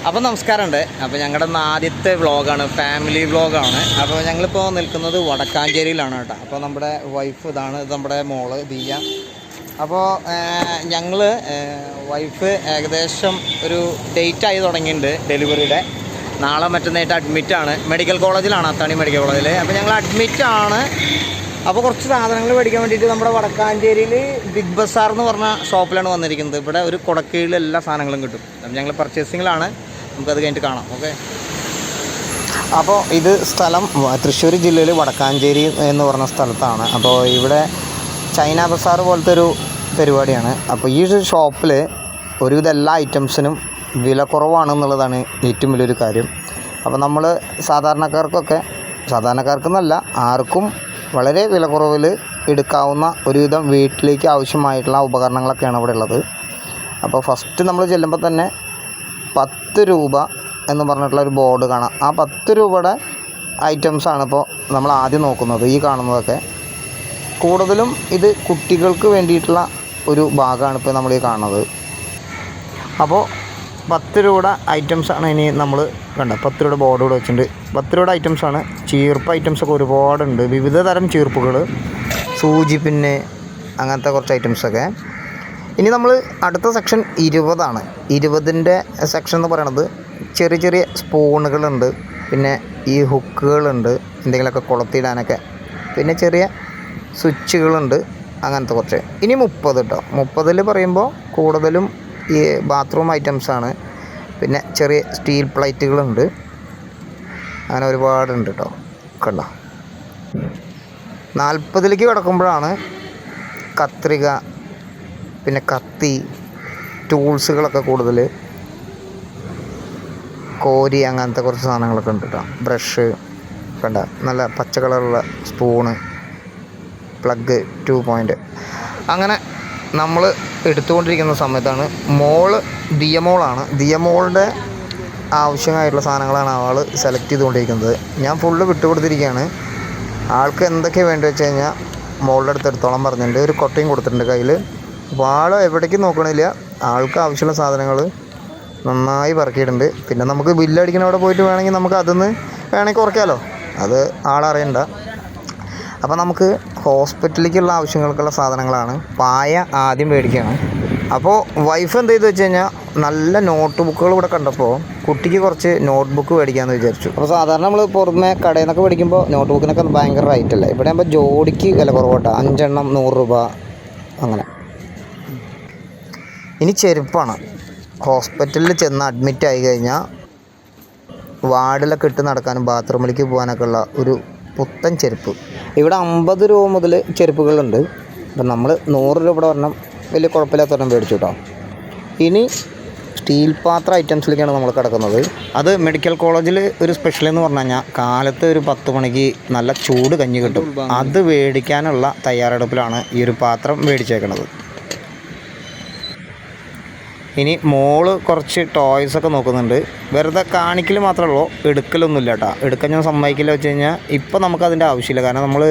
അപ്പോൾ നമസ്കാരമുണ്ട്. അപ്പോൾ ഞങ്ങളുടെ ആദ്യത്തെ വ്ളോഗാണ്, ഫാമിലി വ്ളോഗാണ്. അപ്പോൾ ഞങ്ങളിപ്പോൾ നിൽക്കുന്നത് വടക്കാഞ്ചേരിയിലാണ് കേട്ടോ. അപ്പോൾ നമ്മുടെ വൈഫ് ഇതാണ്, ഇത് നമ്മുടെ മോള് ദിയ. അപ്പോൾ ഞങ്ങൾ വൈഫ് ഏകദേശം ഒരു ഡേറ്റ് ആയി തുടങ്ങിയിട്ടുണ്ട് ഡെലിവറിയുടെ. നാളെ മറ്റന്നായിട്ട് അഡ്മിറ്റാണ്, മെഡിക്കൽ കോളേജിലാണ്, അത്താണി മെഡിക്കൽ കോളേജിൽ. അപ്പോൾ ഞങ്ങൾ അഡ്മിറ്റാണ്. അപ്പോൾ കുറച്ച് സാധനങ്ങൾ മേടിക്കാൻ വേണ്ടിയിട്ട് നമ്മുടെ വടക്കാഞ്ചേരിയിൽ ബിഗ് ബസാർ എന്ന് പറഞ്ഞ ഷോപ്പിലാണ് വന്നിരിക്കുന്നത്. ഇവിടെ ഒരു കുടക്കീഴിൽ എല്ലാ സാധനങ്ങളും കിട്ടും. ഞങ്ങൾ പർച്ചേസിങ്ങിലാണ്, നമുക്കത് കഴിഞ്ഞിട്ട് കാണാം. ഓക്കെ. അപ്പോൾ ഇത് സ്ഥലം തൃശ്ശൂർ ജില്ലയിൽ വടക്കാഞ്ചേരി എന്ന് പറഞ്ഞ സ്ഥലത്താണ്. അപ്പോൾ ഇവിടെ ചൈന ബസാർ പോലത്തെ ഒരു പരിപാടിയാണ്. അപ്പോൾ ഈ ഷോപ്പിൽ ഒരുവിധ എല്ലാ ഐറ്റംസിനും വില കുറവാണെന്നുള്ളതാണ് ഏറ്റവും വലിയൊരു കാര്യം. അപ്പോൾ നമ്മൾ സാധാരണക്കാർക്കെന്നല്ല ആർക്കും വളരെ വില കുറവിൽ എടുക്കാവുന്ന ഒരുവിധം വീട്ടിലേക്ക് ആവശ്യമായിട്ടുള്ള ഉപകരണങ്ങളൊക്കെയാണ് ഇവിടെ ഉള്ളത്. അപ്പോൾ ഫസ്റ്റ് നമ്മൾ ചെല്ലുമ്പോൾ തന്നെ 10 രൂപ എന്ന് പറഞ്ഞിട്ടുള്ള ഒരു ബോർഡ് കാണാം. ആ 10 രൂപയുടെ ഐറ്റംസാണ് ഇപ്പോൾ നമ്മൾ ആദ്യം നോക്കുന്നത്. ഈ കാണുന്നതൊക്കെ കൂടുതലും ഇത് കുട്ടികൾക്ക് വേണ്ടിയിട്ടുള്ള ഒരു ഭാഗമാണ് ഇപ്പോൾ നമ്മൾ ഈ കാണുന്നത്. അപ്പോൾ 10 രൂപയുടെ ഐറ്റംസാണ് ഇനി നമ്മൾ കണ്ട 10 രൂപയുടെ ബോർഡ് ഇവിടെ വെച്ചിട്ടുണ്ട്. 10 രൂപയുടെ ഐറ്റംസാണ്. ചീർപ്പ് ഐറ്റംസൊക്കെ ഒരുപാടുണ്ട്, വിവിധ തരം ചീർപ്പുകൾ, സൂചി പിന്നെ അങ്ങനത്തെ കുറച്ച് ഐറ്റംസൊക്കെ. ഇനി നമ്മൾ അടുത്ത സെക്ഷൻ 20ആണ്. 20ൻ്റെ സെക്ഷൻ എന്ന് പറയണത് ചെറിയ ചെറിയ സ്പൂണുകളുണ്ട്, പിന്നെ ഈ ഹുക്കുകളുണ്ട് എന്തെങ്കിലുമൊക്കെ കൊളുത്തിടാനൊക്കെ, പിന്നെ ചെറിയ സ്വിച്ചുകളുണ്ട്, അങ്ങനത്തെ കുറച്ച്. ഇനി 30 കേട്ടോ. 30ൽ പറയുമ്പോൾ കൂടുതലും ഈ ബാത്റൂം ഐറ്റംസാണ്. പിന്നെ ചെറിയ സ്റ്റീൽ പ്ലേറ്റുകളുണ്ട്, അങ്ങനെ ഒരുപാടുണ്ട് കേട്ടോ. കണ്ടോ. 40ലേക്ക് കിടക്കുമ്പോഴാണ് കത്രിക, പിന്നെ കത്തി, ടൂൾസുകളൊക്കെ കൂടുതൽ, കോരി അങ്ങനത്തെ കുറച്ച് സാധനങ്ങളൊക്കെ ഉണ്ട് കേട്ടോ. ബ്രഷ് കണ്ട, നല്ല പച്ച കളറുള്ള സ്പൂണ്, പ്ലഗ്, 2 പോയിൻ്റ്. അങ്ങനെ നമ്മൾ എടുത്തുകൊണ്ടിരിക്കുന്ന സമയത്താണ് ദിയമോളാണ്. ദിയമോളുടെ ആവശ്യമായിട്ടുള്ള സാധനങ്ങളാണ് ആൾ സെലക്ട് ചെയ്തുകൊണ്ടിരിക്കുന്നത്. ഞാൻ ഫുള്ള് വിട്ടുകൊടുത്തിരിക്കുകയാണ്. ആൾക്ക് എന്തൊക്കെ വേണ്ടി വെച്ച് കഴിഞ്ഞാൽ മോളുടെ അടുത്ത് എടുത്തോളം പറഞ്ഞിട്ടുണ്ട്. ഒരു കൊട്ടയും കൊടുത്തിട്ടുണ്ട് കയ്യിൽ. അപ്പോൾ ആൾ എവിടേക്കും നോക്കണില്ല, ആൾക്ക് ആവശ്യമുള്ള സാധനങ്ങൾ നന്നായി പറക്കിയിട്ടുണ്ട്. പിന്നെ നമുക്ക് ബില്ലടിക്കണ അവിടെ പോയിട്ട് വേണമെങ്കിൽ നമുക്ക് അതിന്ന് വേണമെങ്കിൽ കുറയ്ക്കാമല്ലോ, അത് ആളറിയണ്ട. അപ്പോൾ നമുക്ക് ഹോസ്പിറ്റലിലേക്കുള്ള ആവശ്യങ്ങൾക്കുള്ള സാധനങ്ങളാണ്. പായ ആദ്യം മേടിക്കുകയാണ്. അപ്പോൾ വൈഫ് എന്ത് ചെയ്തു വെച്ച് കഴിഞ്ഞാൽ നല്ല നോട്ട് ബുക്കുകൾ ഇവിടെ കണ്ടപ്പോൾ കുട്ടിക്ക് കുറച്ച് നോട്ട് ബുക്ക് മേടിക്കാമെന്ന് വിചാരിച്ചു. അപ്പോൾ സാധാരണ നമ്മൾ പുറമെ കടയിൽ നിന്നൊക്കെ മേടിക്കുമ്പോൾ നോട്ട് ബുക്കിനൊക്കെ ഭയങ്കര റേറ്റ് അല്ലേ. ഇവിടെ ആകുമ്പോൾ ജോഡിക്ക് വില കുറവട്ടോ, 5 എണ്ണം 100 രൂപ അങ്ങനെ. ഇനി ചെരുപ്പാണ്. ഹോസ്പിറ്റലിൽ ചെന്ന് അഡ്മിറ്റ് ആയി കഴിഞ്ഞാൽ വാർഡിലൊക്കെ ഇട്ട് നടക്കാനും ബാത്റൂമിലേക്ക് പോകാനൊക്കെ ഉള്ള ഒരു പുത്തൻ ചെരുപ്പ്. ഇവിടെ 50 രൂപ മുതൽ ചെരുപ്പുകളുണ്ട്. അപ്പം നമ്മൾ 100 രൂപയുടെ ഒരെണ്ണം വലിയ കുഴപ്പമില്ലാത്തൊരെണ്ണം മേടിച്ചു കേട്ടോ. ഇനി സ്റ്റീൽ പാത്ര ഐറ്റംസിലേക്കാണ് നമ്മൾ കിടക്കുന്നത്. അത് മെഡിക്കൽ കോളേജിൽ ഒരു സ്പെഷ്യൽ എന്ന് പറഞ്ഞു കഴിഞ്ഞാൽ കാലത്ത് ഒരു 10 മണിക്ക് നല്ല ചൂട് കഞ്ഞി കിട്ടും. അത് മേടിക്കാനുള്ള തയ്യാറെടുപ്പിലാണ് ഈ ഒരു പാത്രം മേടിച്ചേക്കണത്. ഇനി മോള് കുറച്ച് ടോയ്സൊക്കെ നോക്കുന്നുണ്ട്. വെറുതെ കാണിക്കൽ മാത്രമേ ഉള്ളൂ, എടുക്കലൊന്നുമില്ല കേട്ടോ. എടുക്കാൻ ഞാൻ സമ്മതിക്കില്ല വെച്ച് കഴിഞ്ഞാൽ ഇപ്പോൾ നമുക്കതിൻ്റെ ആവശ്യമില്ല. കാരണം നമ്മൾ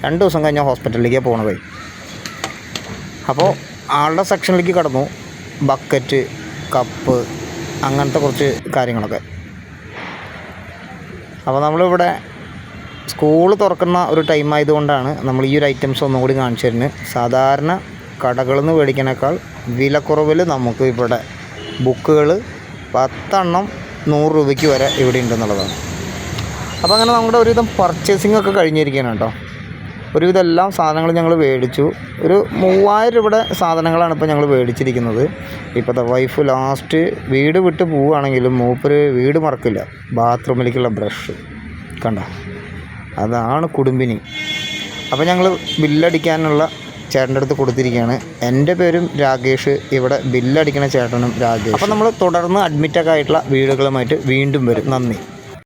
2 ദിവസം കഴിഞ്ഞാൽ ഹോസ്പിറ്റലിലേക്കാണ് പോകണത്. അപ്പോൾ ആളുടെ സെക്ഷനിലേക്ക് കടന്നു. ബക്കറ്റ്, കപ്പ്, അങ്ങനത്തെ കുറച്ച് കാര്യങ്ങളൊക്കെ. അപ്പോൾ നമ്മളിവിടെ സ്കൂൾ തുറക്കുന്ന ഒരു ടൈം ആയതുകൊണ്ടാണ് നമ്മൾ ഈ ഒരു ഐറ്റംസ് ഒന്നും കൂടി കാണിച്ചു തരുന്നത്. സാധാരണ കടകളിൽ നിന്ന് മേടിക്കുന്നേക്കാൾ വിലക്കുറവിൽ നമുക്ക് ഇവിടെ ബുക്കുകൾ 10 എണ്ണം 100 രൂപയ്ക്ക് വരെ ഇവിടെ ഉണ്ടെന്നുള്ളതാണ്. അപ്പോൾ അങ്ങനെ നമ്മുടെ ഒരുവിധം പർച്ചേസിംഗ് ഒക്കെ കഴിഞ്ഞിരിക്കുകയാണ് കേട്ടോ. ഒരുവിധം എല്ലാ സാധനങ്ങളും ഞങ്ങൾ മേടിച്ചു. ഒരു 3000 രൂപയുടെ സാധനങ്ങളാണ് ഇപ്പോൾ ഞങ്ങൾ മേടിച്ചിരിക്കുന്നത്. ഇപ്പോഴത്തെ വൈഫ് ലാസ്റ്റ് വീട് വിട്ട് പോവുകയാണെങ്കിലും മൂപ്പര് വീട് മറക്കില്ല. ബാത്റൂമിലേക്കുള്ള ബ്രഷ് കണ്ട, അതാണ് കുടുംബിനി. അപ്പോൾ ഞങ്ങൾ ബില്ലടിക്കാനുള്ള ചേട്ടൻ്റെ അടുത്ത് കൊടുത്തിരിക്കുകയാണ്. എൻ്റെ പേരും രാകേഷ്, ഇവിടെ ബില്ലടിക്കുന്ന ചേട്ടനും രാകേഷ്. അപ്പോൾ നമ്മൾ തുടർന്ന് അഡ്മിറ്റൊക്കെ ആയിട്ടുള്ള വീടുകളുമായിട്ട് വീണ്ടും വരും. നന്ദി.